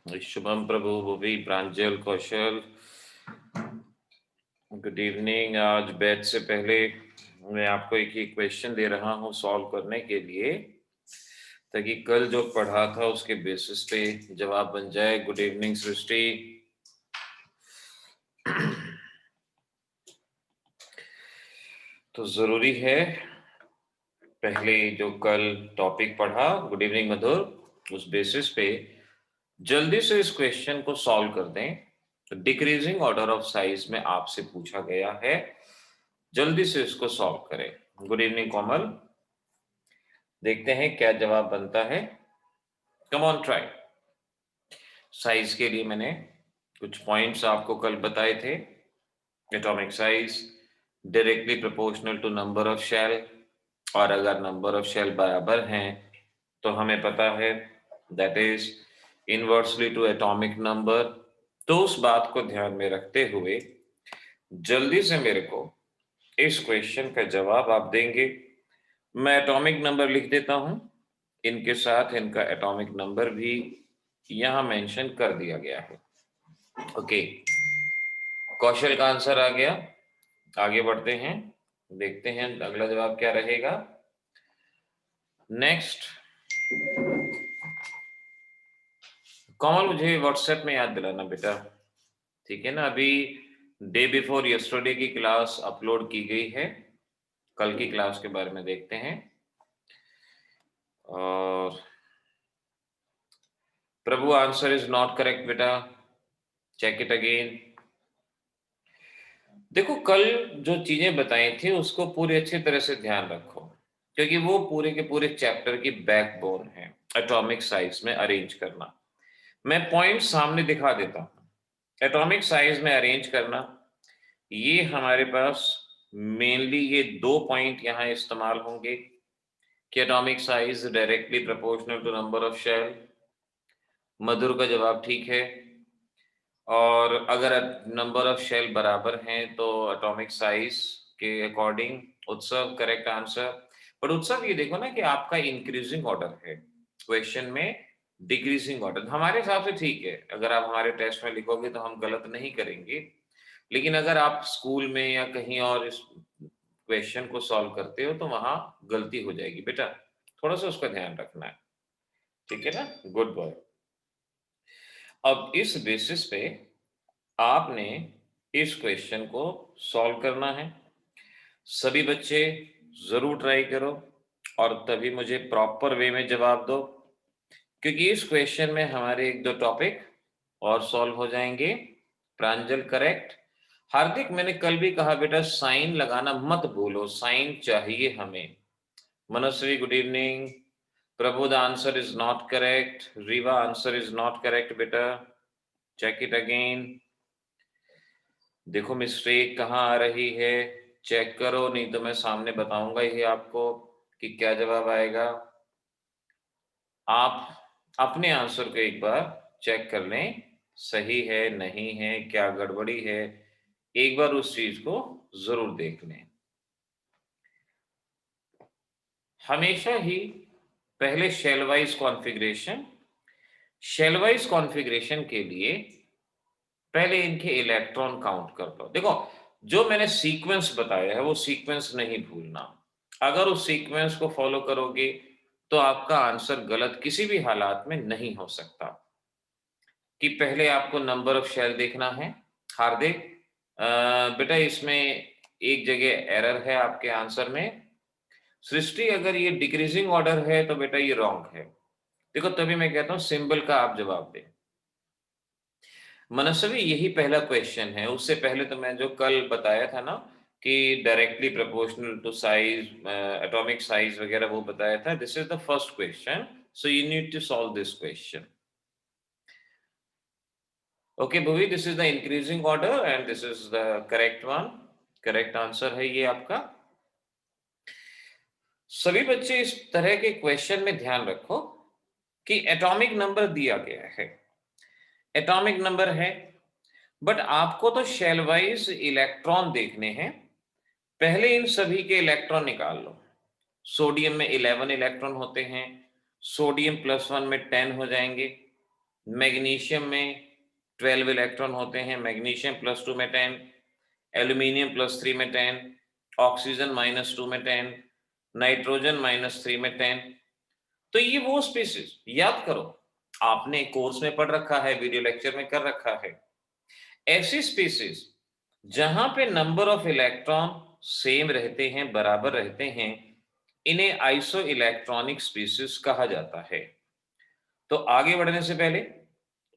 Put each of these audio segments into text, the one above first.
शुभम प्रभु भुवी प्रांजल कौशल, good evening. आज batch से पहले मैं आपको एक ही क्वेश्चन दे रहा हूं सॉल्व करने के लिए, ताकि कल जो पढ़ा था उसके बेसिस पे जवाब बन जाए। गुड इवनिंग सृष्टि। तो जरूरी है पहले जो कल टॉपिक पढ़ा, गुड इवनिंग मधुर, उस बेसिस पे जल्दी से इस क्वेश्चन को सॉल्व कर दें। तो डिक्रीजिंग ऑर्डर ऑफ साइज में आपसे पूछा गया है, जल्दी से इसको सॉल्व करें। गुड इवनिंग कोमल, देखते हैं क्या जवाब बनता है। Come on try. साइज के लिए मैंने कुछ पॉइंट्स आपको कल बताए थे। Atomic size directly proportional to number of shell, और अगर नंबर ऑफ शेल बराबर हैं तो हमें पता है that is inversely to atomic number. तो उस बात को ध्यान में रखते हुए जल्दी से मेरे को इस क्वेश्चन का जवाब आप देंगे। मैं एटॉमिक नंबर लिख देता हूं, इनके साथ इनका एटॉमिक नंबर भी यहां मेंशन कर दिया गया है। ओके, कौशल का आंसर आ गया। आगे बढ़ते हैं, देखते हैं अगला जवाब क्या रहेगा। नेक्स्ट, कमल मुझे व्हाट्सएप में याद दिलाना बेटा, ठीक है ना। अभी डे बिफोर यस्टरडे की क्लास अपलोड की गई है, कल की क्लास के बारे में देखते हैं। और प्रभु आंसर इज नॉट करेक्ट बेटा, चेक इट अगेन। देखो कल जो चीजें बताई थी उसको पूरी अच्छी तरह से ध्यान रखो, क्योंकि वो पूरे के पूरे चैप्टर की बैकबोन है, एटॉमिक साइज में अरेंज करना। मैं पॉइंट सामने दिखा देता हूं। एटॉमिक साइज में अरेंज करना, ये हमारे पास मेनली ये दो पॉइंट यहां इस्तेमाल होंगे कि atomic size directly proportional to number of shell. Madhur का जवाब ठीक है। और अगर नंबर ऑफ शेल बराबर हैं तो एटॉमिक साइज के अकॉर्डिंग उत्सव करेक्ट आंसर। पर उत्सव ये देखो ना कि आपका इंक्रीजिंग ऑर्डर है, क्वेश्चन में डिक्रीजिंग ऑर्डर। हमारे हिसाब से ठीक है, अगर आप हमारे टेस्ट में लिखोगे तो हम गलत नहीं करेंगे, लेकिन अगर आप स्कूल में या कहीं और इस क्वेश्चन को सॉल्व करते हो तो वहां गलती हो जाएगी बेटा, थोड़ा सा उसका ध्यान रखना है, ठीक है ना। Good boy. अब इस बेसिस पे आपने इस क्वेश्चन को सॉल्व करना है। सभी बच्चे जरूर ट्राई करो और तभी मुझे प्रॉपर वे में जवाब दो, क्योंकि इस क्वेश्चन में हमारे एक दो टॉपिक और सॉल्व हो जाएंगे। प्रांजल करेक्ट। हार्दिक, मैंने कल भी कहा बेटा साइन लगाना मत भूलो, साइन चाहिए हमें। Manasvi good evening. Prabhu the answer is not correct. Riva answer is not correct बेटा, चेक इट अगेन। देखो मिस्टेक कहाँ आ रही है, चेक करो, नहीं तो मैं सामने बताऊंगा ही आपको कि क्या जवाब आएगा। आप अपने आंसर को एक बार चेक कर लें, सही है नहीं है, क्या गड़बड़ी है, एक बार उस चीज को जरूर देख लें। हमेशा ही पहले shell wise configuration, shell wise configuration के लिए पहले इनके इलेक्ट्रॉन काउंट कर लो। देखो जो मैंने सीक्वेंस बताया है वो सीक्वेंस नहीं भूलना। अगर उस सीक्वेंस को फॉलो करोगे तो आपका आंसर गलत किसी भी हालात में नहीं हो सकता। कि पहले आपको नंबर ऑफ शेल देखना है। हार्दिक, बेटा इसमें एक जगह एरर है आपके आंसर में। सृष्टि, अगर ये डिक्रीजिंग ऑर्डर है तो बेटा ये रॉन्ग है। देखो तभी मैं कहता हूं सिंबल का आप जवाब दें। मनस्वी, यही पहला क्वेश्चन है। उससे पहले तो मैं जो कल बताया था ना कि directly proportional to size, atomic size वगैरह वो बताया था। This is the first question, so you need to solve this question. Okay Bhuvi, this is the increasing order and this is the correct one. Correct answer है ये आपका। सभी बच्चे इस तरह के क्वेश्चन में ध्यान रखो कि एटॉमिक नंबर दिया गया है, एटॉमिक नंबर है, बट आपको तो शेल वाइज इलेक्ट्रॉन देखने हैं। पहले इन सभी के इलेक्ट्रॉन निकाल लो। सोडियम में 11 इलेक्ट्रॉन होते हैं, सोडियम +1 में 10 हो जाएंगे। मैग्नीशियम में 12 इलेक्ट्रॉन होते हैं, मैग्नीशियम +2 में 10, एल्यूमिनियम +3 में 10, ऑक्सीजन -2 में 10, नाइट्रोजन -3 में 10। तो ये वो स्पीसीज, याद करो, आपने कोर्स में पढ़ रखा है, वीडियो लेक्चर में कर रखा है। ऐसी स्पीसीज जहां पे नंबर ऑफ इलेक्ट्रॉन सेम रहते हैं, बराबर रहते हैं, इन्हें आइसो इलेक्ट्रॉनिक स्पीसीज कहा जाता है। तो आगे बढ़ने से पहले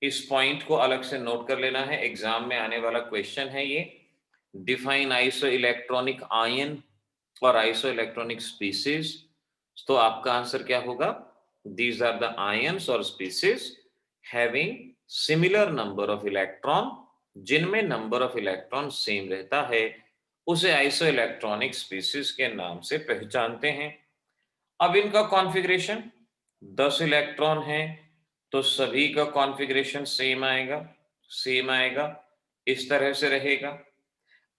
इस पॉइंट को अलग से नोट कर लेना है, एग्जाम में आने वाला क्वेश्चन है ये। डिफाइन आइसो इलेक्ट्रॉनिक आयन और आइसो इलेक्ट्रॉनिक स्पीसीज। तो आपका आंसर क्या होगा? दीज आर द आयंस और species having similar number of electron, जिनमें नंबर ऑफ इलेक्ट्रॉन सेम रहता है, उसे आइसो इलेक्ट्रॉनिक स्पीसीज के नाम से पहचानते हैं। अब इनका कॉन्फ़िगरेशन 10 इलेक्ट्रॉन है, तो सभी का कॉन्फ़िगरेशन सेम आएगा, इस तरह से रहेगा।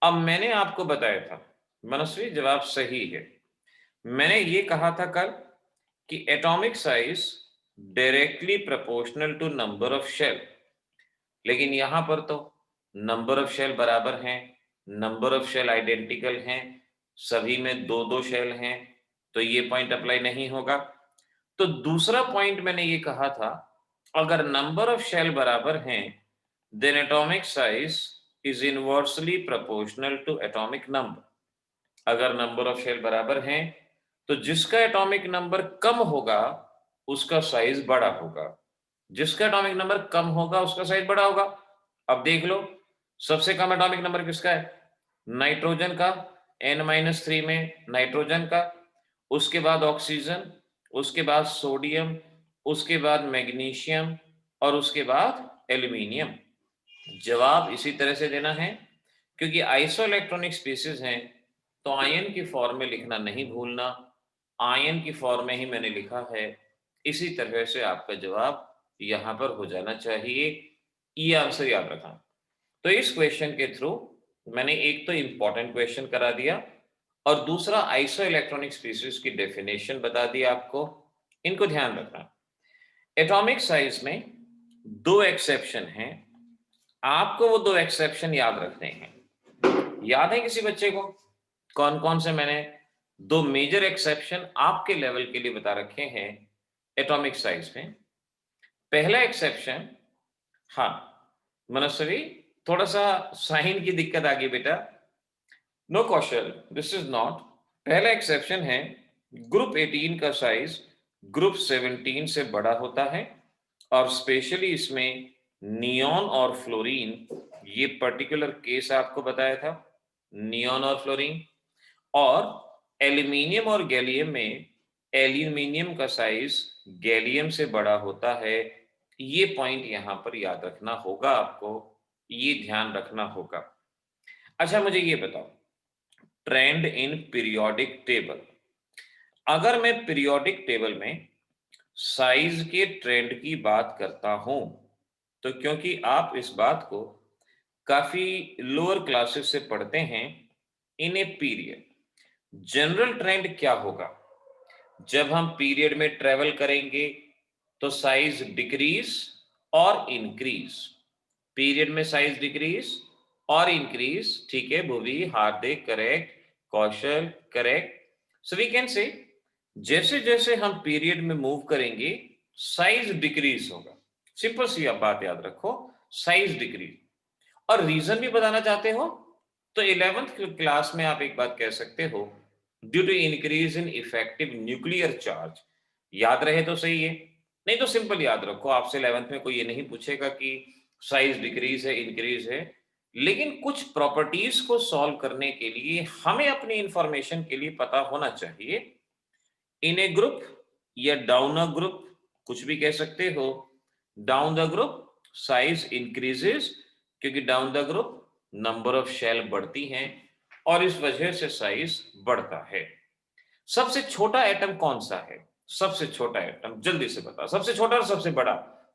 अब मैंने आपको बताया था, मनस्वी जवाब सही है, मैंने ये कहा था कल कि atomic size directly proportional to number of shell, लेकिन यहां पर तो नंबर ऑफ शेल बराबर हैं, नंबर ऑफ शेल आइडेंटिकल हैं, सभी में दो दो शेल हैं, तो ये पॉइंट अप्लाई नहीं होगा। तो दूसरा पॉइंट मैंने ये कहा था, अगर नंबर ऑफ शेल बराबर हैं, then atomic size is inversely proportional to atomic number. अगर नंबर ऑफ शेल बराबर हैं, तो जिसका एटॉमिक नंबर कम होगा उसका साइज बड़ा होगा, जिसका एटॉमिक नंबर कम होगा उसका साइज बड़ा होगा। अब देख लो, सबसे कम एटॉमिक नंबर किसका है? नाइट्रोजन का, N-3 में नाइट्रोजन का, उसके बाद ऑक्सीजन, उसके बाद सोडियम, उसके बाद मैग्नीशियम और उसके बाद एल्यूमिनियम। जवाब इसी तरह से देना है, क्योंकि आइसो इलेक्ट्रॉनिक स्पीसीज हैं, तो आयन की फॉर्म में लिखना नहीं भूलना, आयन की फॉर्म में ही मैंने लिखा है, इसी तरह से आपका जवाब यहां पर हो जाना चाहिए। ये आंसर याद रखना। तो इस क्वेश्चन के थ्रू मैंने एक तो इंपॉर्टेंट क्वेश्चन करा दिया और दूसरा आइसो इलेक्ट्रॉनिक स्पीसीज की डेफिनेशन बता दी आपको। इनको ध्यान रखना। एटॉमिक साइज में दो एक्सेप्शन हैं, आपको वो दो एक्सेप्शन याद रखने हैं। याद है किसी बच्चे को कौन कौन से? मैंने दो मेजर एक्सेप्शन आपके लेवल के लिए बता रखे हैं एटॉमिक साइज में। पहला एक्सेप्शन, हाँ मनस्वी, थोड़ा सा साइन की दिक्कत आ गई बेटा, no Kaushal, this is not. पहला एक्सेप्शन है, ग्रुप 18 का साइज ग्रुप 17 से बड़ा होता है, और स्पेशली इसमें नियॉन और फ्लोरीन, ये पर्टिकुलर केस आपको बताया था, नियॉन और फ्लोरीन। और एल्यूमिनियम और गैलियम में एल्यूमिनियम का साइज गैलियम से बड़ा होता है। ये पॉइंट यहां पर याद रखना होगा आपको, ये ध्यान रखना होगा। अच्छा मुझे ये बताओ, ट्रेंड इन पीरियोडिक टेबल, अगर मैं पीरियोडिक टेबल में साइज के ट्रेंड की बात करता हूं, तो क्योंकि आप इस बात को काफी लोअर क्लासेस से पढ़ते हैं, in a period general trend क्या होगा? जब हम पीरियड में ट्रेवल करेंगे तो साइज डिक्रीज और इंक्रीज, पीरियड में साइज डिक्रीज और इंक्रीज। ठीक है Bhuvi, Hardik correct, Kaushal correct. So we can say जैसे जैसे हम पीरियड में मूव करेंगे साइज डिक्रीज होगा। सिंपल सी आप बात याद रखो, साइज डिक्रीज। और रीजन भी बताना चाहते हो तो 11th क्लास में आप एक बात कह सकते हो, due to increase in effective nuclear charge. याद रहे तो सही है, नहीं तो सिंपल याद रखो, आपसे 11th में कोई ये नहीं पूछेगा कि साइज डिक्रीज है इंक्रीज है, लेकिन कुछ प्रॉपर्टीज को सॉल्व करने के लिए हमें अपनी इंफॉर्मेशन के लिए पता होना चाहिए। इन ए ग्रुप या डाउन अ ग्रुप, कुछ भी कह सकते हो, down the group size increases, क्योंकि down the group number of shell बढ़ती हैं और इस वजह से साइज बढ़ता है। सबसे छोटा एटम कौन सा है? सबसे छोटा एटम जल्दी से बताओ, सबसे छोटा और सबसे बड़ा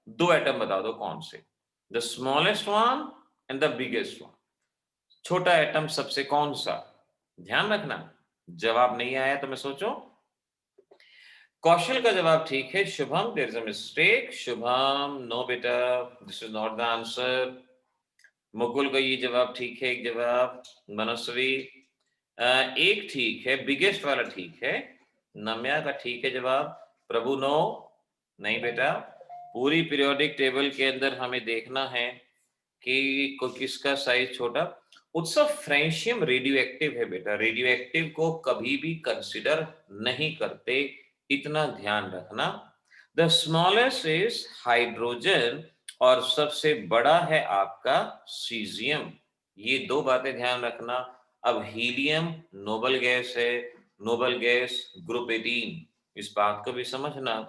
दो एटम बता दो कौन से? The smallest one and the biggest one. छोटा एटम सबसे कौन सा? ध्यान रखना, जवाब नहीं आया तो मैं सोचो। कौशल का जवाब ठीक है। Shubham, there is a mistake. Shubham, no बेटा, this is not the answer. Mukul का ये जवाब ठीक है, एक जवाब। मनस्वी, एक ठीक है, बिगेस्ट वाला ठीक है। नम्या का ठीक है जवाब। प्रभु, नो, नहीं बेटा। पूरी पीरियोडिक टेबल के अंदर हमें देखना है कि किसका साइज छोटा। उत्सव, फ्रेंशियम रेडियो एक्टिव है बेटा, रेडियो एक्टिव को कभी भी कंसिडर नहीं करते, इतना ध्यान रखना। द स्मॉलेस्ट इज हाइड्रोजन और सबसे बड़ा है आपका सीजियम, ये दो बातें ध्यान रखना। अब हीलियम नोबल गैस है, नोबल गैस ग्रुप 18, इस बात को भी समझना।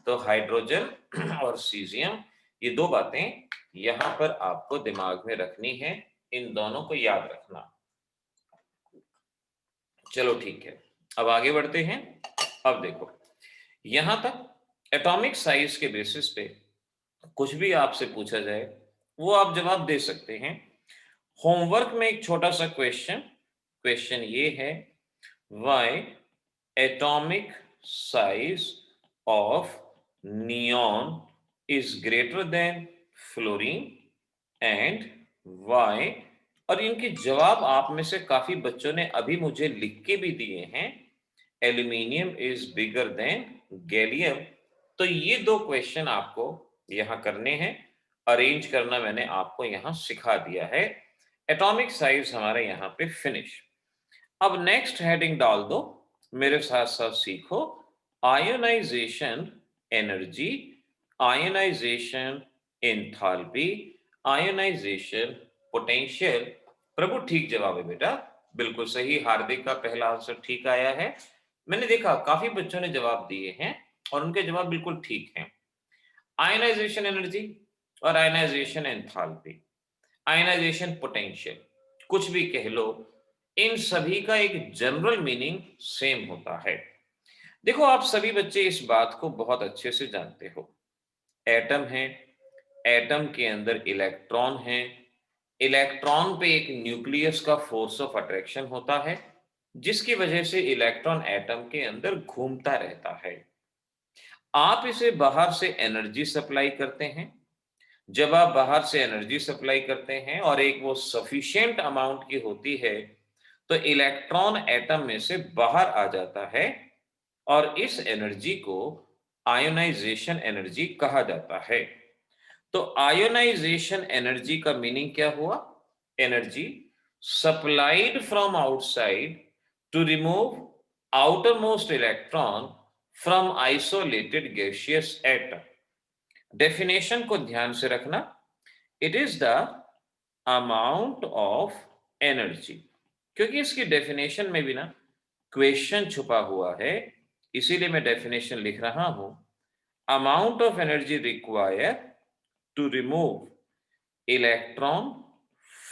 तो हाइड्रोजन और सीजियम, ये दो बातें यहां पर आपको दिमाग में रखनी है, इन दोनों को याद रखना। चलो ठीक है, अब आगे बढ़ते हैं। अब देखो, यहां तक एटॉमिक साइज के बेसिस पे कुछ भी आपसे पूछा जाए वो आप जवाब दे सकते हैं। होमवर्क में एक छोटा सा क्वेश्चन, क्वेश्चन ये है, why atomic size of neon is greater than fluorine and why. और इनके जवाब आप में से काफी बच्चों ने अभी मुझे लिख के भी दिए हैं। Aluminium is bigger than gallium. तो ये दो क्वेश्चन आपको यहां करने हैं, अरेंज करना मैंने आपको यहां सिखा दिया है। एटॉमिक साइज हमारे यहां पे फिनिश। अब नेक्स्ट हेडिंग डाल दो, मेरे साथ साथ सीखो। Ionisation energy, ionisation enthalpy, ionisation potential. Prabhu, ठीक जवाब है बेटा, बिल्कुल सही। हार्दिक का पहला आंसर ठीक आया है। मैंने देखा काफी बच्चों ने जवाब दिए हैं और उनके जवाब बिल्कुल ठीक हैं। आयोनाइजेशन एनर्जी और आयोनाइजेशन एंथैल्पी, आयोनाइजेशन पोटेंशियल, कुछ भी कह लो, इन सभी का एक जनरल मीनिंग सेम होता है। देखो, आप सभी बच्चे इस बात को बहुत अच्छे से जानते हो, एटम है, एटम के अंदर इलेक्ट्रॉन है, इलेक्ट्रॉन पे एक न्यूक्लियस का फोर्स ऑफ अट्रैक्शन होता है, जिसकी वजह से इलेक्ट्रॉन एटम के अंदर घूमता रहता है। आप इसे बाहर से एनर्जी सप्लाई करते हैं। जब आप बाहर से एनर्जी सप्लाई करते हैं और एक वो सफिशिएंट अमाउंट की होती है, तो इलेक्ट्रॉन एटम में से बाहर आ जाता है और इस एनर्जी को आयोनाइजेशन एनर्जी कहा जाता है। तो आयोनाइजेशन एनर्जी का मीनिंग क्या हुआ? Energy supplied from outside to remove outermost electron from isolated gaseous atom. Definition को ध्यान से रखना, it is the amount of energy, क्योंकि इसकी डेफिनेशन में भी ना क्वेश्चन छुपा हुआ है, इसीलिए मैं डेफिनेशन लिख रहा हूं। Amount of energy require to remove electron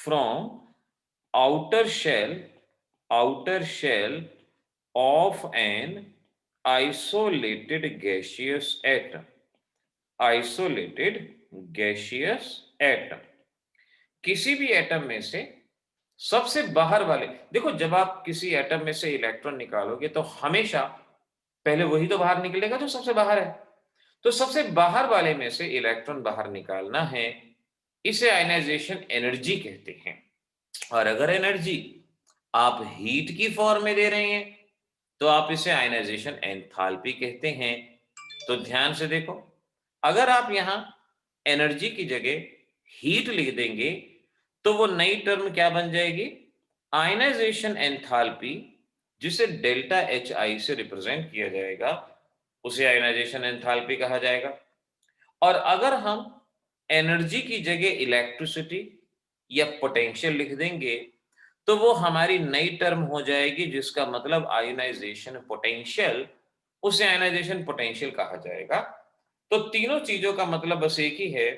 from outer shell outer shell of an isolated gaseous atom, isolated gaseous atom। किसी भी एटम में से सबसे बाहर वाले, देखो जब आप किसी एटम में से इलेक्ट्रॉन निकालोगे तो हमेशा पहले वही तो बाहर निकलेगा जो सबसे बाहर है। तो सबसे बाहर वाले में से इलेक्ट्रॉन बाहर निकालना है, इसे आयनाइजेशन एनर्जी कहते हैं। और अगर एनर्जी आप हीट की फॉर्म में दे रहे हैं तो आप इसे आयनाइजेशन एंथैल्पी कहते हैं। तो ध्यान से देखो, अगर आप यहां एनर्जी की जगह हीट लिख देंगे तो वो नई टर्म क्या बन जाएगी? आयनाइजेशन एंथैल्पी, जिसे डेल्टा एच आई से रिप्रेजेंट किया जाएगा, उसे आयनाइजेशन एंथैल्पी कहा जाएगा। और अगर हम एनर्जी की जगह इलेक्ट्रिसिटी या पोटेंशियल लिख देंगे तो वो हमारी नई टर्म हो जाएगी, जिसका मतलब आयोनाइजेशन पोटेंशियल, उसे आयोनाइजेशन पोटेंशियल कहा जाएगा। तो तीनों चीजों का मतलब बस एक ही है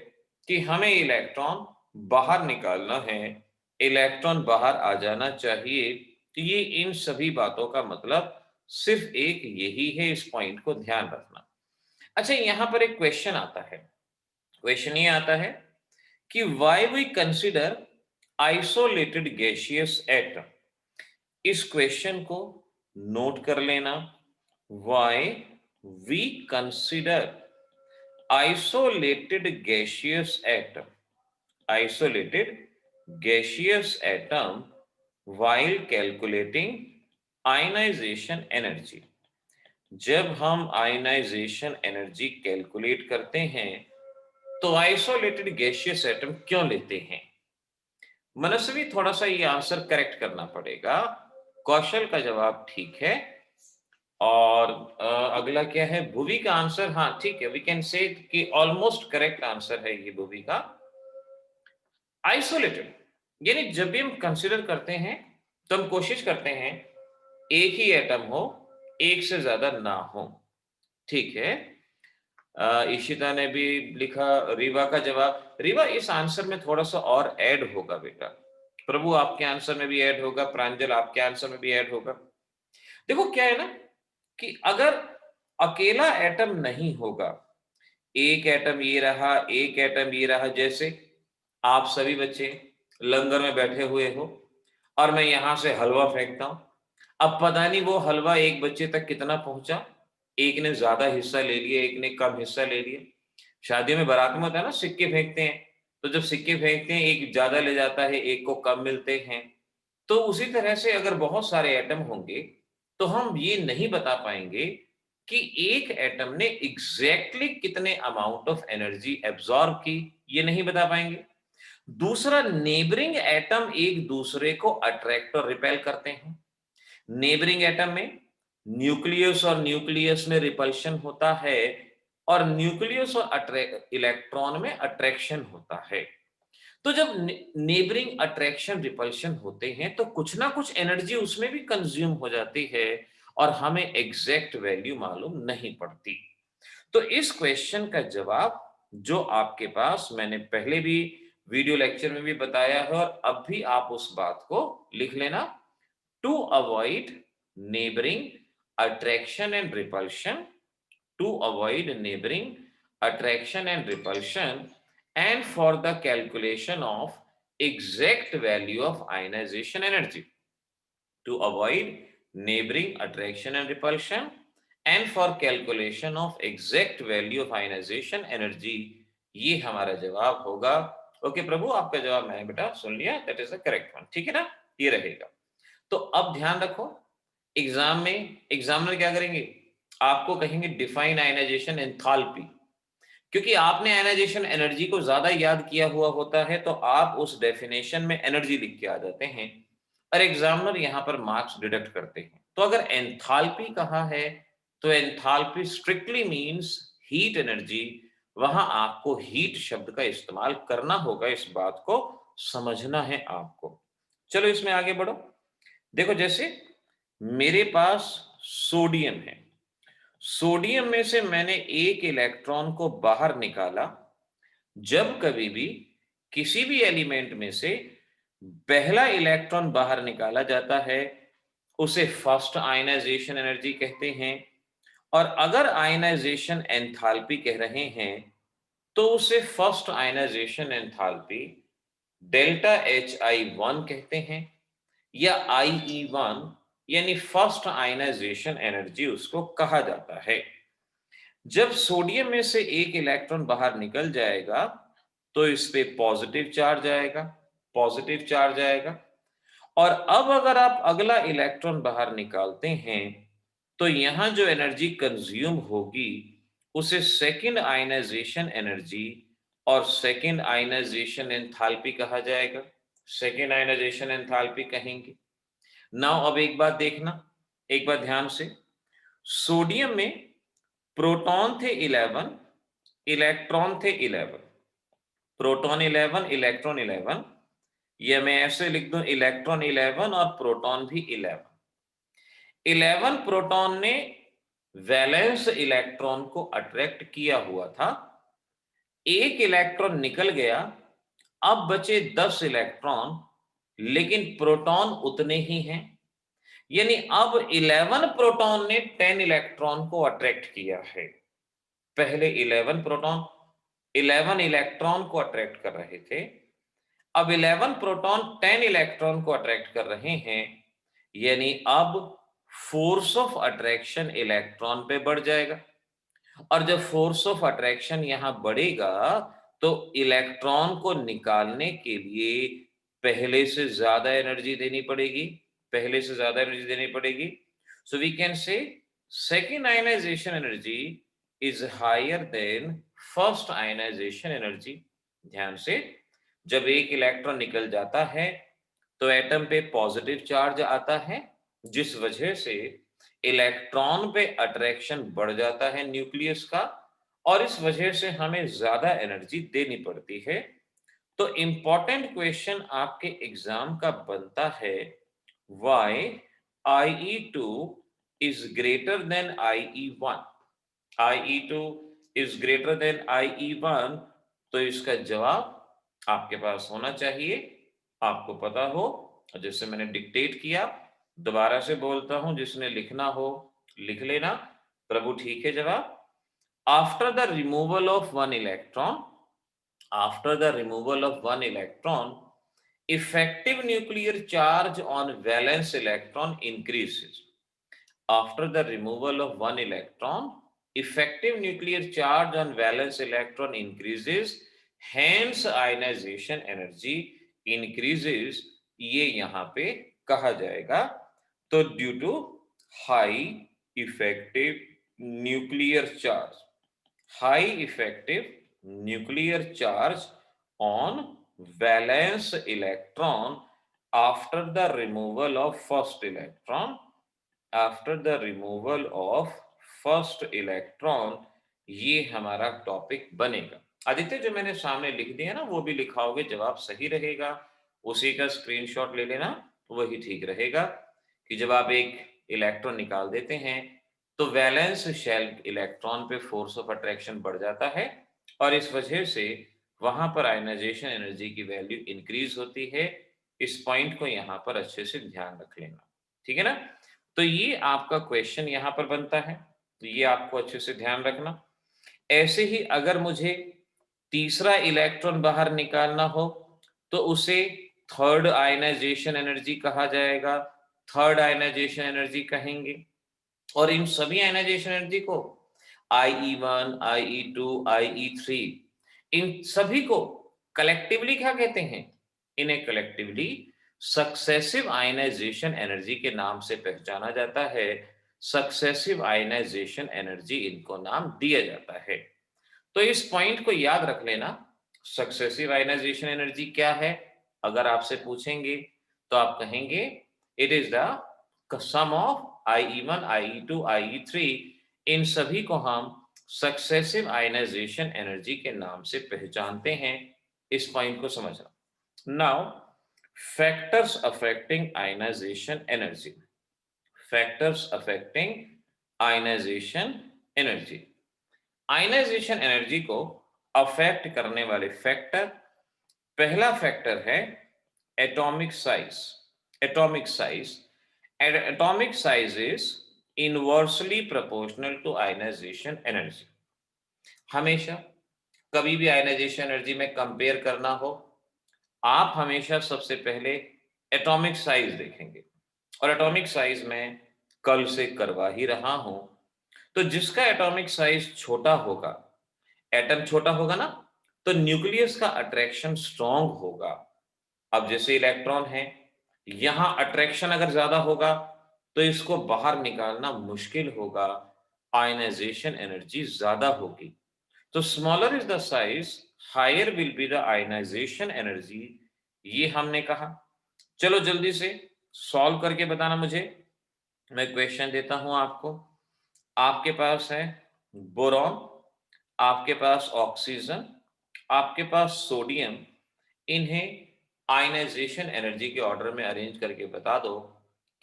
कि हमें इलेक्ट्रॉन बाहर निकालना है, इलेक्ट्रॉन बाहर आ जाना चाहिए। तो ये इन सभी बातों का मतलब सिर्फ एक यही है, इस पॉइंट को ध्यान रखना। अच्छा, यहां पर एक क्वेश्चन आता है, क्वेश्चन ये आता है कि why we consider isolated gaseous atom. इस क्वेश्चन को नोट कर लेना, why we consider isolated gaseous atom while calculating ionization energy. जब हम आयनाइजेशन एनर्जी कैलकुलेट करते हैं तो आइसोलेटेड गैसियस एटम क्यों लेते हैं? मनस्वी थोड़ा सा ये आंसर करेक्ट करना पड़ेगा। कौशल का जवाब ठीक है। और अगला क्या है? भुवी का आंसर, हाँ ठीक है, वी कैन से कि ऑलमोस्ट करेक्ट आंसर है ये भुवी का। आइसोलेटेड यानी जब भी हम कंसिडर करते हैं तो हम कोशिश करते हैं एक ही एटम हो, एक से ज्यादा ना हो। ठीक है। इशिता ने भी लिखा रीवा का जवाब। रीवा, इस आंसर में थोड़ा सा और ऐड होगा बेटा। प्रभु आपके आंसर में भी ऐड होगा, प्रांजल आपके आंसर में भी ऐड होगा। देखो क्या है ना कि अगर अकेला एटम नहीं होगा, एक एटम ये रहा, एक एटम ये रहा, जैसे आप सभी बच्चे लंगर में बैठे हुए हो और मैं यहां से हलवा फेंकता हूं। अब पता नहीं वो हलवा एक बच्चे तक कितना पहुंचा, एक ने ज्यादा हिस्सा ले लिया, एक ने कम हिस्सा ले लिया। शादियों में बारात में होता है ना, सिक्के फेंकते हैं, तो जब सिक्के फेंकते हैं एक ज्यादा ले जाता है, एक को कम मिलते हैं। तो उसी तरह से अगर बहुत सारे एटम होंगे तो हम ये नहीं बता पाएंगे कि एक एटम ने एग्जैक्टली कितने अमाउंट ऑफ एनर्जी एब्जॉर्ब की, ये नहीं बता पाएंगे। दूसरा, नेबरिंग एटम एक दूसरे को अट्रैक्ट और रिपेल करते हैं। नेबरिंग एटम में न्यूक्लियस और न्यूक्लियस में रिपल्शन होता है और न्यूक्लियस और इलेक्ट्रॉन में अट्रैक्शन होता है। तो जब नेबरिंग अट्रैक्शन रिपल्शन होते हैं तो कुछ ना कुछ एनर्जी उसमें भी कंज्यूम हो जाती है और हमें एग्जैक्ट वैल्यू मालूम नहीं पड़ती। तो इस क्वेश्चन का जवाब जो आपके पास मैंने पहले भी वीडियो लेक्चर में भी बताया है और अब भी आप उस बात को लिख लेना, to avoid neighbouring attraction and repulsion, to avoid neighboring attraction and repulsion, and for the calculation of exact value of ionization energy. To avoid neighboring attraction and repulsion and for calculation of exact value of ionization energy, ये हमारा जवाब होगा। Okay प्रभु, आपका जवाब मैंने बेटा सुन लिया, that is the correct one. ठीक है ना, ये रहेगा। तो अब ध्यान रखो, एग्जाम में एग्जामिनर क्या करेंगे, आपको कहेंगे डिफाइन आयनाइजेशन एंथैल्पी। क्योंकि आपने आयनाइजेशन एनर्जी को ज्यादा याद किया हुआ होता है तो आप उस डेफिनेशन में एनर्जी लिख के आ जाते हैं और एग्जामिनर यहां पर मार्क्स डिडक्ट करते हैं। तो अगर एंथैल्पी कहा है तो enthalpy strictly means heat energy, वहां आपको हीट शब्द का इस्तेमाल करना होगा, इस बात को समझना है आपको। चलो इसमें आगे बढ़ो। देखो जैसे मेरे पास सोडियम है, सोडियम में से मैंने एक इलेक्ट्रॉन को बाहर निकाला। जब कभी भी किसी भी एलिमेंट में से पहला इलेक्ट्रॉन बाहर निकाला जाता है उसे फर्स्ट आयनाइजेशन एनर्जी कहते हैं। और अगर आयनाइजेशन एंथैल्पी कह रहे हैं तो उसे first ionization enthalpy delta HI1 कहते हैं या IE1, यानी फर्स्ट आयनाइजेशन एनर्जी उसको कहा जाता है। जब सोडियम में से एक इलेक्ट्रॉन बाहर निकल जाएगा तो इस पे पॉजिटिव चार्ज आएगा, पॉजिटिव चार्ज आएगा। और अब अगर आप अगला इलेक्ट्रॉन बाहर निकालते हैं तो यहां जो एनर्जी कंज्यूम होगी उसे सेकंड आयनाइजेशन एनर्जी और सेकंड आयनाइजेशन एंथैल्पी कहा जाएगा, सेकंड आयनाइजेशन एंथैल्पी कहेंगे। नाउ अब एक बात देखना, एक बार ध्यान से, सोडियम में प्रोटॉन थे 11, इलेक्ट्रॉन थे 11, प्रोटॉन 11 इलेक्ट्रॉन 11, या मैं ऐसे लिख दूं इलेक्ट्रॉन 11 और प्रोटॉन भी 11। 11 प्रोटॉन ने वैलेंस इलेक्ट्रॉन को अट्रैक्ट किया हुआ था, एक इलेक्ट्रॉन निकल गया, अब बचे 10 इलेक्ट्रॉन, लेकिन प्रोटॉन उतने ही हैं। यानी अब 11 प्रोटॉन ने 10 इलेक्ट्रॉन को अट्रैक्ट किया है। पहले 11 प्रोटॉन 11 इलेक्ट्रॉन को अट्रैक्ट कर रहे थे, अब 11 प्रोटॉन 10 इलेक्ट्रॉन को अट्रैक्ट कर रहे हैं, यानी अब फोर्स ऑफ अट्रैक्शन इलेक्ट्रॉन पे बढ़ जाएगा। और जब फोर्स ऑफ अट्रैक्शन यहां बढ़ेगा तो इलेक्ट्रॉन को निकालने के लिए पहले से ज्यादा एनर्जी देनी पड़ेगी, पहले से ज्यादा एनर्जी देनी पड़ेगी। So we can say second ionisation energy is higher than first ionisation energy. ध्यान से, जब एक इलेक्ट्रॉन निकल जाता है तो एटम पे पॉजिटिव चार्ज आता है, जिस वजह से इलेक्ट्रॉन पे अट्रैक्शन बढ़ जाता है न्यूक्लियस का, और इस वजह से हमें ज्यादा एनर्जी देनी पड़ती है। तो इंपॉर्टेंट क्वेश्चन आपके एग्जाम का बनता है, why IE2 is greater than IE1? IE2 is greater than IE1, तो इसका जवाब आपके पास होना चाहिए, आपको पता हो। जैसे मैंने डिक्टेट किया, दोबारा से बोलता हूं, जिसने लिखना हो लिख लेना। प्रभु ठीक है जवाब। After the removal of one electron, after the removal of one electron, effective nuclear charge on valence electron increases. After the removal of one electron, effective nuclear charge on valence electron increases, hence ionization energy increases। ये यहां पे कहा जाएगा। तो due to high effective nuclear charge, high effective nuclear charge on valence electron after the removal of first electron, after the removal of first electron, ये हमारा topic बनेगा। आदित्य, जो मैंने सामने लिख दिया ना वो भी लिखाओगे, जवाब सही रहेगा, उसी का स्क्रीनशॉट ले लेना, वही ठीक रहेगा। कि जब आप एक इलेक्ट्रॉन निकाल देते हैं तो वैलेंस शेल इलेक्ट्रॉन पे फोर्स ऑफ अट्रैक्शन बढ़ जाता है, और इस वजह से वहां पर आयनाइजेशन एनर्जी की वैल्यू इंक्रीज होती है। इस पॉइंट को यहां पर अच्छे से ध्यान रख लेना, ठीक है ना। तो ये आपका क्वेश्चन यहां पर बनता है, तो ये आपको अच्छे से ध्यान रखना। ऐसे ही अगर मुझे तीसरा इलेक्ट्रॉन बाहर निकालना हो तो उसे थर्ड आयनाइजेशन एनर्जी कहा जाएगा, थर्ड आयनाइजेशन एनर्जी कहेंगे। और इन सभी आयनाइजेशन एनर्जी को IE1, IE2, IE3, इन सभी को कलेक्टिवली क्या कहते हैं? इन्हें कलेक्टिवली सक्सेसिव आयनाइजेशन एनर्जी के नाम से पहचाना जाता है। सक्सेसिव आयनाइजेशन एनर्जी इनको नाम दिया जाता है। तो इस पॉइंट को याद रख लेना। सक्सेसिव आयनाइजेशन एनर्जी क्या है? अगर आपसे पूछेंगे तो आप कहेंगे it is the sum of IE1, IE2, IE3। इन सभी को हम सक्सेसिव आयनाइजेशन एनर्जी के नाम से पहचानते हैं। इस पॉइंट को समझना। Now, factors affecting ionisation energy, factors affecting ionisation energy. Ionisation energy को अफेक्ट करने वाले फैक्टर, पहला फैक्टर है atomic size. Atomic size, atomic size is inversely proportional to ionisation energy. हमेशा कभी भी आयनाइजेशन एनर्जी में कंपेयर करना हो, आप हमेशा सबसे पहले एटॉमिक साइज देखेंगे। और एटॉमिक साइज में कल से करवा ही रहा हूं, तो जिसका एटॉमिक साइज छोटा होगा, एटम छोटा होगा ना, तो न्यूक्लियस का अट्रैक्शन स्ट्रांग होगा। अब जैसे इलेक्ट्रॉन है, यहां अट्रैक्शन अगर ज्यादा होगा तो इसको बाहर निकालना मुश्किल होगा, आयनाइजेशन एनर्जी ज्यादा होगी। तो smaller is the size, higher will be the ionisation energy, ये हमने कहा। चलो जल्दी से सॉल्व करके बताना मुझे। मैं क्वेश्चन देता हूं आपको। आपके पास है बोरॉन, आपके पास ऑक्सीजन, आपके पास सोडियम। इन्हें आयनाइजेशन एनर्जी के ऑर्डर में अरेंज करके बता दो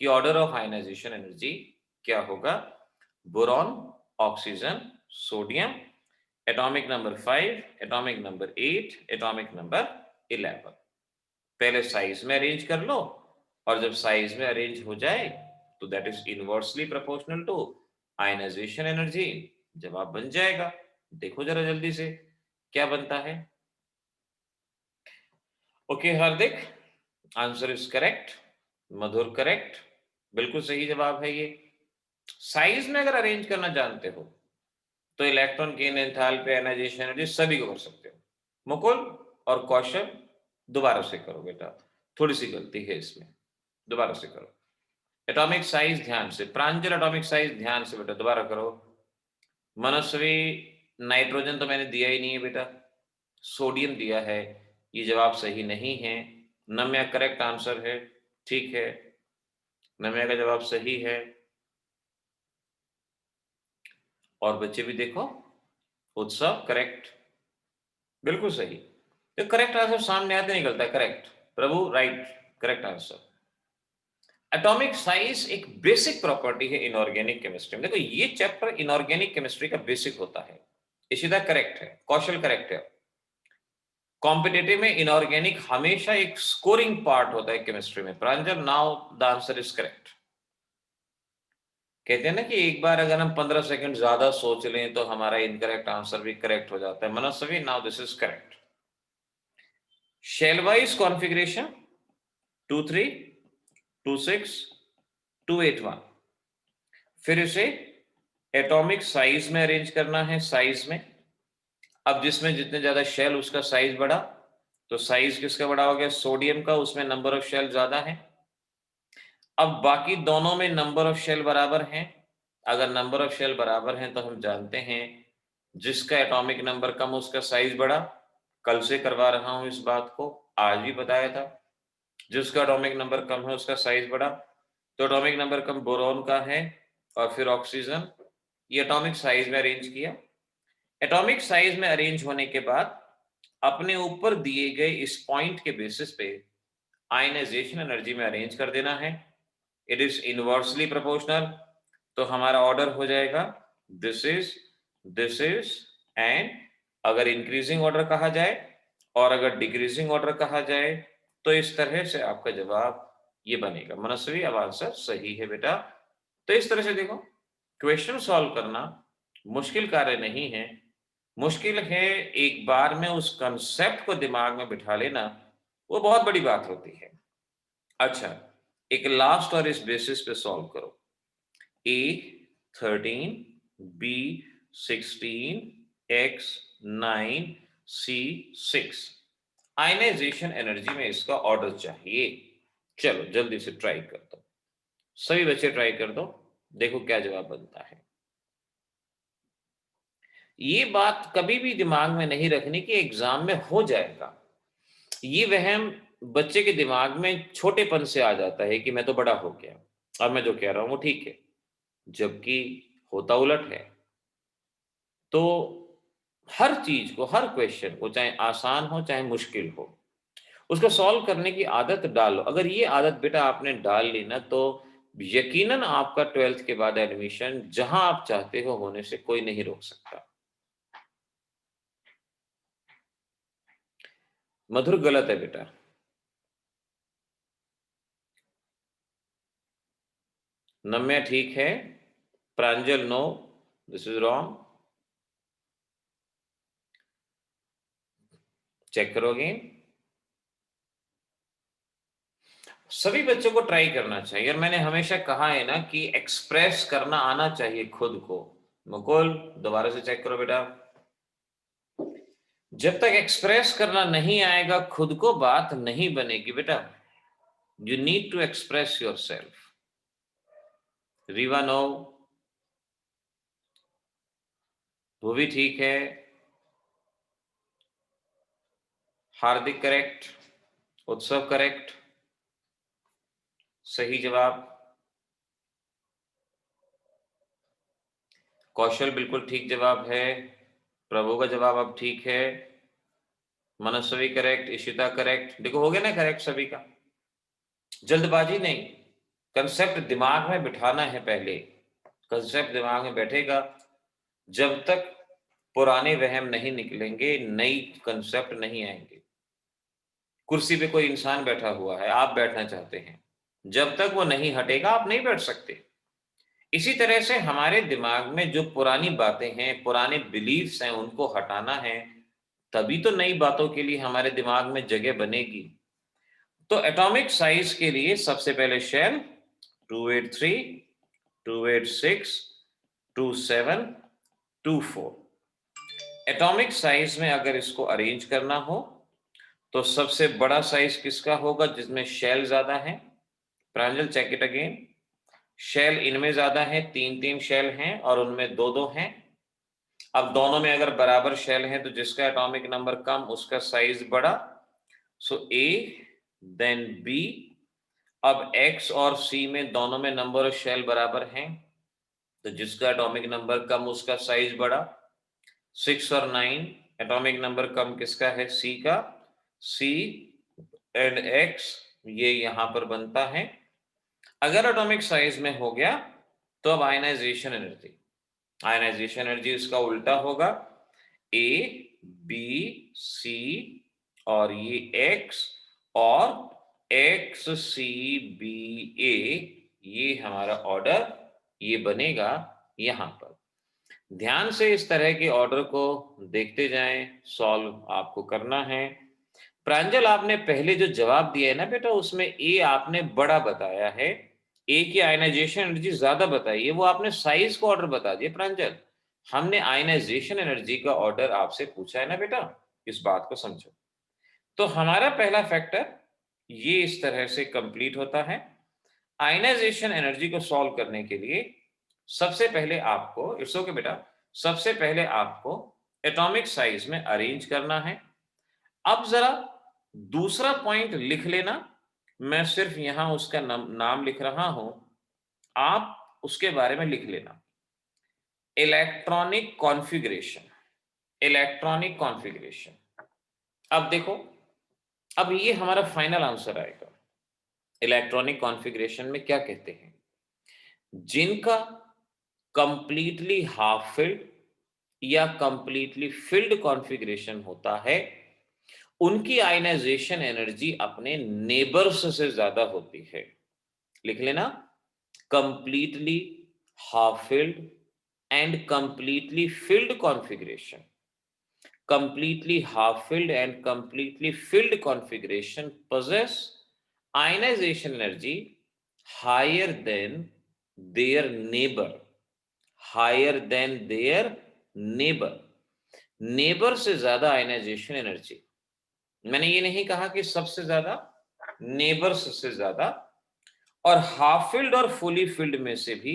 कि ऑर्डर ऑफ आयनाइजेशन एनर्जी क्या होगा। Boron, oxygen, sodium, atomic number 5, atomic number 8, atomic number 11। पहले साइज में अरेंज कर लो, और जब साइज में अरेंज हो जाए तो that is inversely proportional to ionisation energy, जवाब बन जाएगा। देखो जरा जल्दी से क्या बनता है। Okay Hardik, answer is correct. Madhur correct, बिल्कुल सही जवाब है ये। साइज में अगर अरेंज करना जानते हो तो electron gain, enthalpy, ionisation energy सभी को कर सकते हो। मुकुल और कौशल दोबारा से करो बेटा, थोड़ी सी गलती है इसमें, दोबारा से करो। एटॉमिक साइज ध्यान से, प्रांजल एटॉमिक साइज ध्यान से बेटा, दोबारा करो। मनस्वी, नाइट्रोजन तो मैंने दिया ही नहीं है बेटा, सोडियम दिया है, ये जवाब सही नहीं है। नम्या करेक्ट आंसर है, ठीक है, नम्या का जवाब सही है। और बच्चे भी देखो, उत्सव करेक्ट, बिल्कुल सही। तो करेक्ट आंसर सामने आते निकलता है, correct. Prabhu right, correct answer. Atomic size एक बेसिक प्रॉपर्टी है इनऑर्गेनिक केमिस्ट्री में। देखो ये चैप्टर इनऑर्गेनिक केमिस्ट्री का बेसिक होता है। इशिता करेक्ट है, कौशल करेक्ट है। कॉम्पिटेटिव में इनऑर्गेनिक हमेशा एक स्कोरिंग पार्ट होता है केमिस्ट्री में। Pranjal, now the answer is correct. कहते हैं ना कि एक बार अगर हम 15 सेकंड ज्यादा सोच लें तो हमारा इनकरेक्ट आंसर भी करेक्ट हो जाता है। Manasvi, now this is correct. Shell wise configuration 2-3, 2-6, 2-8-1। फिर इसे एटॉमिक साइज में अरेंज करना है, साइज में। अब जिसमें जितने ज्यादा शेल उसका साइज बढ़ा, तो साइज किसका बड़ा हो गया? सोडियम का, उसमें नंबर ऑफ शेल ज्यादा है। अब बाकी दोनों में नंबर ऑफ शेल बराबर हैं। अगर नंबर ऑफ शेल बराबर हैं तो हम जानते हैं जिसका एटॉमिक नंबर कम उसका साइज बड़ा। कल से करवा रहा हूं इस बात को, आज भी बताया था। जिसका एटॉमिक नंबर कम है उसका साइज बड़ा। तो एटॉमिक नंबर कम बोरॉन का है, और फिर ऑक्सीजन। ये एटॉमिक साइज में अरेंज किया। एटॉमिक साइज में अरेंज होने के बाद अपने ऊपर दिए गए इस पॉइंट के बेसिस पे आयनाइजेशन एनर्जी में अरेंज कर देना है। It is inversely proportional. तो हमारा ऑर्डर हो जाएगा दिस इज एंड अगर इंक्रीजिंग ऑर्डर कहा जाए और अगर डिक्रीजिंग ऑर्डर कहा जाए तो इस तरह से आपका जवाब ये बनेगा। मनस्वी, अब आंसर सही है बेटा। तो इस तरह से देखो, क्वेश्चन सॉल्व करना मुश्किल कार्य नहीं है। मुश्किल है एक बार में उस कंसेप्ट को दिमाग में बिठा लेना, वो बहुत बड़ी बात होती है। अच्छा, एक लास्ट और इस बेसिस पे सॉल्व करो। A 13, B 16, X 9, C 6। Ionization energy में इसका ऑर्डर चाहिए। चलो जल्दी से ट्राई कर दो, सभी बच्चे ट्राई कर दो, देखो क्या जवाब बनता है। ये बात कभी भी दिमाग में नहीं रखनी कि एग्जाम में हो जाएगा। ये वहम बच्चे के दिमाग में छोटेपन से आ जाता है कि मैं तो बड़ा हो गया और मैं जो कह रहा हूं वो ठीक है, जबकि होता उलट है। तो हर चीज को, हर क्वेश्चन को, चाहे आसान हो चाहे मुश्किल हो, उसको सॉल्व करने की आदत डालो। अगर ये आदत बेटा आपने डाल ली ना, तो यकीनन आपका 12th के बाद एडमिशन जहां आप चाहते हो होने से कोई नहीं रोक सकता। मधुर गलत है बेटा। नम्या ठीक है। Pranjal no, this is wrong. Check करोगे? सभी बच्चों को ट्राई करना चाहिए, और मैंने हमेशा कहा है ना कि एक्सप्रेस करना आना चाहिए खुद को। मुकुल, दोबारा से चेक करो बेटा। जब तक एक्सप्रेस करना नहीं आएगा खुद को, बात नहीं बनेगी बेटा। You need to express yourself. Riva no, वो भी ठीक है। हार्दिक करेक्ट, उत्सव करेक्ट, सही जवाब। कौशल बिल्कुल ठीक जवाब है। प्रभु का जवाब अब ठीक है। मनस्वी करेक्ट, इशिता करेक्ट। देखो हो गया ना करेक्ट सभी का। जल्दबाजी नहीं, कंसेप्ट दिमाग में बिठाना है पहले। कंसेप्ट दिमाग में बैठेगा, जब तक पुराने वहम नहीं निकलेंगे नई कंसेप्ट नहीं आएंगे। कुर्सी पे कोई इंसान बैठा हुआ है, आप बैठना चाहते हैं, जब तक वो नहीं हटेगा आप नहीं बैठ सकते। इसी तरह से हमारे दिमाग में जो पुरानी बातें हैं, पुराने बिलीफ्स हैं, उनको हटाना है, तभी तो नई बातों के लिए हमारे दिमाग में जगह बनेगी। तो एटॉमिक साइज के लिए सबसे पहले शेल 283, 286, 27, 2 4। एटॉमिक साइज में अगर इसको अरेंज करना हो तो सबसे बड़ा साइज किसका होगा जिसमें शेल ज्यादा है? प्रांजल चेक इट अगेन। शेल इनमें ज्यादा है, 3 शेल हैं और उनमें 2 हैं। अब दोनों में अगर बराबर शेल हैं तो जिसका एटॉमिक नंबर कम उसका साइज बड़ा। सो ए देन बी। अब एक्स और सी में दोनों में नंबर ऑफ शेल बराबर हैं तो जिसका एटॉमिक नंबर कम उसका साइज बड़ा। 6 और 9 एटॉमिक नंबर कम किसका है? सी का। सी एंड एक्स ये यहां पर बनता है। अगर एटॉमिक साइज में हो गया तो अब आयनाइजेशन एनर्जी इसका उल्टा होगा। ए बी सी और ये एक्स और एक्स सी बी ए, ये हमारा ऑर्डर ये बनेगा यहां पर। ध्यान से इस तरह के ऑर्डर को देखते जाएं, सॉल्व आपको करना है। प्रांजल आपने पहले जो जवाब दिया है ना बेटा उसमें ए आपने बड़ा बताया है, ए की आयनाइजेशन एनर्जी ज्यादा बताई है, वो आपने साइज को ऑर्डर बता दिया प्रांजल। हमने आयनाइजेशन एनर्जी का ऑर्डर आपसे पूछा है ना बेटा, इस बात को समझो। तो हमारा पहला फैक्टर ये इस तरह से कंप्लीट होता है। आयनाइजेशन एनर्जी को सॉल्व करने के लिए सबसे पहले आपको, इट्स ओके बेटा, सबसे पहले आपको एटॉमिक साइज में अरेंज करना है। अब जरा दूसरा पॉइंट लिख लेना, मैं सिर्फ यहां उसका नाम लिख रहा हूं, आप उसके बारे में लिख लेना। Electronic configuration. Electronic configuration. अब देखो, अब ये हमारा फाइनल आंसर आएगा। इलेक्ट्रॉनिक कॉन्फ़िगरेशन में क्या कहते हैं? जिनका कंप्लीटली हाफ फिल्ड या कंप्लीटली फिल्ड कॉन्फ़िगरेशन होता है उनकी आयनाइजेशन एनर्जी अपने नेबर्स से ज्यादा होती है। लिख लेना, completely half filled and completely filled configuration. Completely half-filled and completely filled configuration possess ionization energy higher than their neighbor. Higher than their neighbor. Neighbour से ज्यादा आयनाइजेशन एनर्जी। मैंने ये नहीं कहा कि सबसे ज्यादा, नेबर्स से ज्यादा। और हाफ फिल्ड और फुली फिल्ड में से भी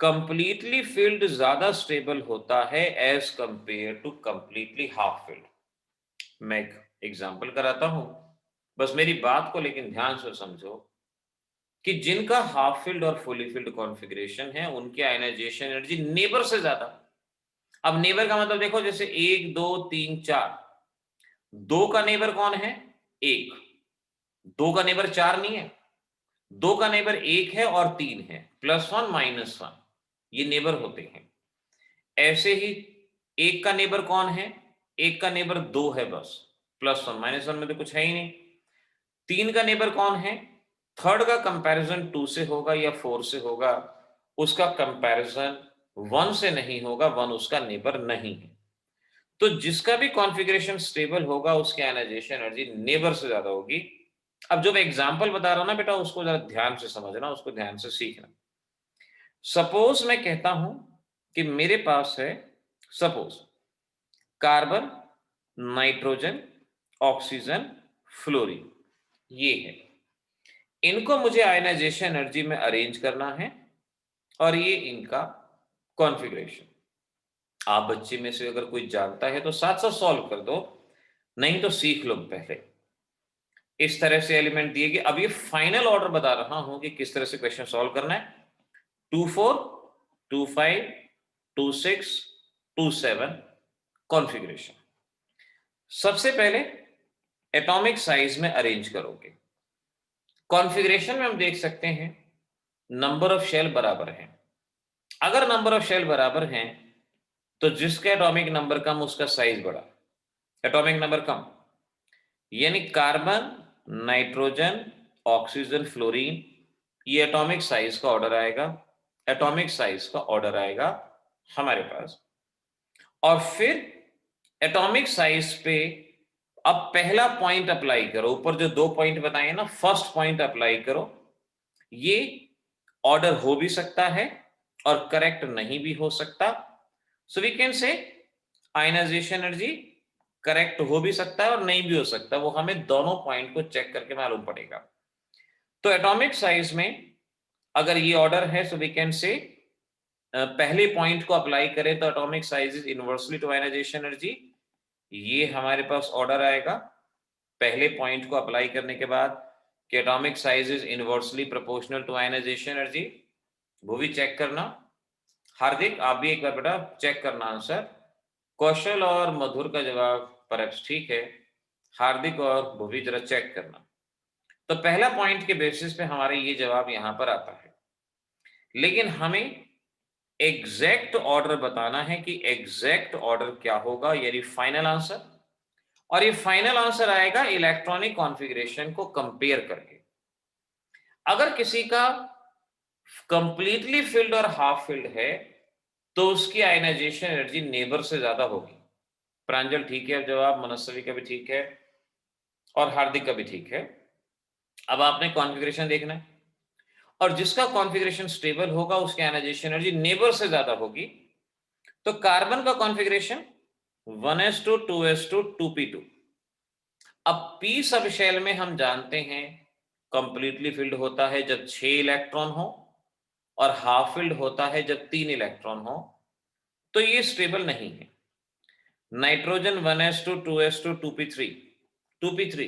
कंप्लीटली फिल्ड ज्यादा स्टेबल होता है as compare to completely half filled. मैं एक एग्जांपल कराता हूं, बस मेरी बात को लेकिन ध्यान से समझो कि जिनका हाफ फिल्ड और फुली फिल्ड कॉन्फ़िगरेशन है उनकी आयनाइजेशन एनर्जी नेबर से ज्यादा। अब नेबर का मतलब देखो, जैसे 1 2 3 4, 2 का नेबर कौन है? 1। 2 का नेबर 4 नहीं है, 2 का नेबर 1 है और 3 है, +1 -1, ये नेबर होते हैं। ऐसे ही 1 का नेबर कौन है? 1 का नेबर 2 है बस, +1 -1 में तो कुछ है ही नहीं। 3 का नेबर कौन है? थर्ड का कंपैरिजन 2 से होगा या 4 से होगा, उसका कंपैरिजन 1 से नहीं होगा, 1 उसका नेबर नहीं है। तो जिसका भी कॉन्फ़िगरेशन स्टेबल होगा उसकी आयनाइजेशन एनर्जी नेबर से ज्यादा होगी। अब जो मैं एग्जांपल बता रहा हूं ना बेटा, उसको जरा ध्यान से समझना, उसको ध्यान से सीखना। सपोज मैं कहता हूं कि मेरे पास है, suppose carbon, nitrogen, oxygen, fluorine, ये है। इनको मुझे आयनाइजेशन एनर्जी में अरेंज करना है और ये इनका कॉन्फ़िगरेशन। आप बच्चे में से अगर कोई जानता है तो साथ साथ सॉल्व कर दो, नहीं तो सीख लो पहले। इस तरह से एलिमेंट दिए गए। अब ये फाइनल ऑर्डर बता रहा हूं कि किस तरह से क्वेश्चन सॉल्व करना है। 2 4 2 5 2 6 2 7 कॉन्फ़िगरेशन। सबसे पहले एटॉमिक साइज में अरेंज करोगे। कॉन्फ़िगरेशन में हम देख सकते हैं नंबर ऑफ शेल बराबर हैं। अगर नंबर ऑफ शेल बराबर हैं तो जिसका एटॉमिक नंबर कम उसका साइज बड़ा। एटॉमिक नंबर कम यानी कार्बन, नाइट्रोजन, ऑक्सीजन, फ्लोरीन, ये एटॉमिक साइज का ऑर्डर आएगा। एटॉमिक साइज का ऑर्डर आएगा हमारे पास। और फिर एटॉमिक साइज पे अब पहला पॉइंट अप्लाई करो। ऊपर जो 2 पॉइंट बताए ना, फर्स्ट पॉइंट अप्लाई करो। ये ऑर्डर हो भी सकता है और करेक्ट नहीं भी हो सकता। So we can say ionisation energy correct हो भी सकता है और नहीं भी हो सकता, वो हमें दोनों पॉइंट को चेक करके मालूम पड़ेगा। तो एटॉमिक साइज में अगर ये ऑर्डर है, सो वी कैन से पहले पॉइंट को अप्लाई करें तो atomic size is inversely to ionisation energy, ये हमारे पास ऑर्डर आएगा। पहले पॉइंट को अप्लाई करने के बाद कि atomic size is inversely proportional to ionisation energy, वो भी चेक करना। हार्दिक, आप भी एक बार बेटा चेक करना आंसर। कौशल और मधुर का जवाब परहैप्स ठीक है। हार्दिक और भुवी जरा चेक करना। तो पहला पॉइंट के बेसिस पे हमारे ये जवाब यहां पर आता है, लेकिन हमें एग्जैक्ट ऑर्डर बताना है कि एग्जैक्ट ऑर्डर क्या होगा, यानी फाइनल आंसर। और ये फाइनल आंसर आएगा इलेक्ट्रॉनिक कॉन्फ़िगरेशन को कंपेयर करके। अगर किसी का कंप्लीटली फिल्ड और हाफ फिल्ड है तो उसकी आयनाइजेशन एनर्जी नेबर से ज्यादा होगी। प्रांजल ठीक है, अब जवाब मनस्वी का भी ठीक है और हार्दिक का भी ठीक है। अब आपने कॉन्फ़िगरेशन देखना है और जिसका कॉन्फ़िगरेशन स्टेबल होगा उसकी आयनाइजेशन एनर्जी नेबर से ज्यादा होगी। तो कार्बन का कॉन्फ़िगरेशन 1s2 2s2 2p2। अब पी सब शेल में हम जानते हैं कंप्लीटली फिल्ड होता है जब 6 इलेक्ट्रॉन हो और हाफ फिल्ड होता है जब 3 इलेक्ट्रॉन हो, तो ये स्टेबल नहीं है। Nitrogen 1s2 2s2 2p3 2p3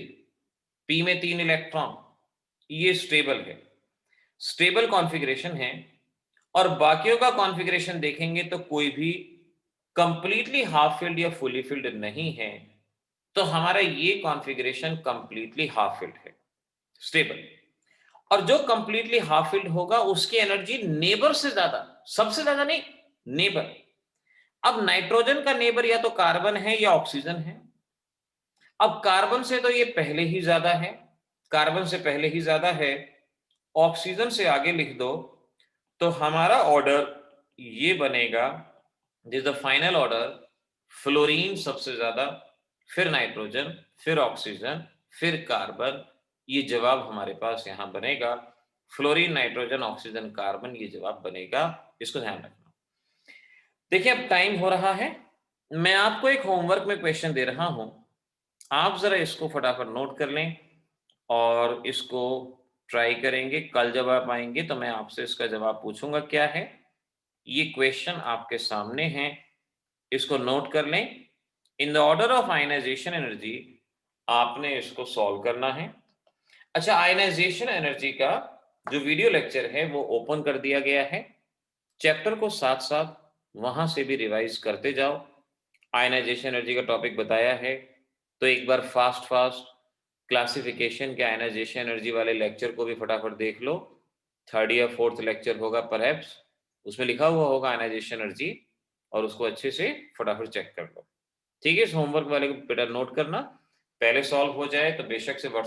P में 3 इलेक्ट्रॉन, ये स्टेबल है, स्टेबल कॉन्फ़िगरेशन है। और बाकियों का कॉन्फ़िगरेशन देखेंगे तो कोई भी कंप्लीटली हाफ फिल्ड या फुली फिल्ड नहीं है, तो हमारा ये कॉन्फ़िगरेशन कंप्लीटली हाफ फिल्ड है, स्टेबल। और जो कंप्लीटली हाफ फिल्ड होगा उसकी एनर्जी नेबर से ज्यादा, सबसे ज्यादा नहीं, नेबर। अब नाइट्रोजन का नेबर या तो कार्बन है या ऑक्सीजन है। अब कार्बन से तो ये पहले ही ज्यादा है, कार्बन से पहले ही ज्यादा है, ऑक्सीजन से आगे लिख दो तो हमारा ऑर्डर ये बनेगा, this the final order, fluorine सबसे ज्यादा, फिर नाइट्रोजन, फिर ऑक्सीजन, फिर कार्बन। ये जवाब हमारे पास यहां बनेगा, फ्लोरीन नाइट्रोजन ऑक्सीजन कार्बन, ये जवाब बनेगा। इसको ध्यान रखना। देखिए अब टाइम हो रहा है, मैं आपको एक होमवर्क में क्वेश्चन दे रहा हूं, आप जरा इसको फटाफट नोट कर लें और इसको ट्राई करेंगे। कल जब आप आएंगे तो मैं आपसे इसका जवाब पूछूंगा क्या है। ये क्वेश्चन आपके सामने है, इसको नोट कर लें। In the order of ionisation energy आपने इसको सॉल्व करना है। अच्छा, आयनाइजेशन एनर्जी का जो वीडियो लेक्चर है वो ओपन कर दिया गया है, चैप्टर को साथ साथ वहां से भी रिवाइज करते जाओ। आयनाइजेशन एनर्जी का टॉपिक बताया है, तो एक बार फास्ट फास्ट क्लासिफिकेशन के आयनाइजेशन एनर्जी वाले लेक्चर को भी फटाफट देख लो। थर्ड या फोर्थ लेक्चर होगा परहैप्स, उसमें लिखा हुआ होगा आयनाइजेशन एनर्जी, और उसको अच्छे से फटाफट चेक कर लो। ठीक है, इस होमवर्क वाले को बेटा नोट करना, पहले सॉल्व हो जाए तो बेशक से व्हाट्सएप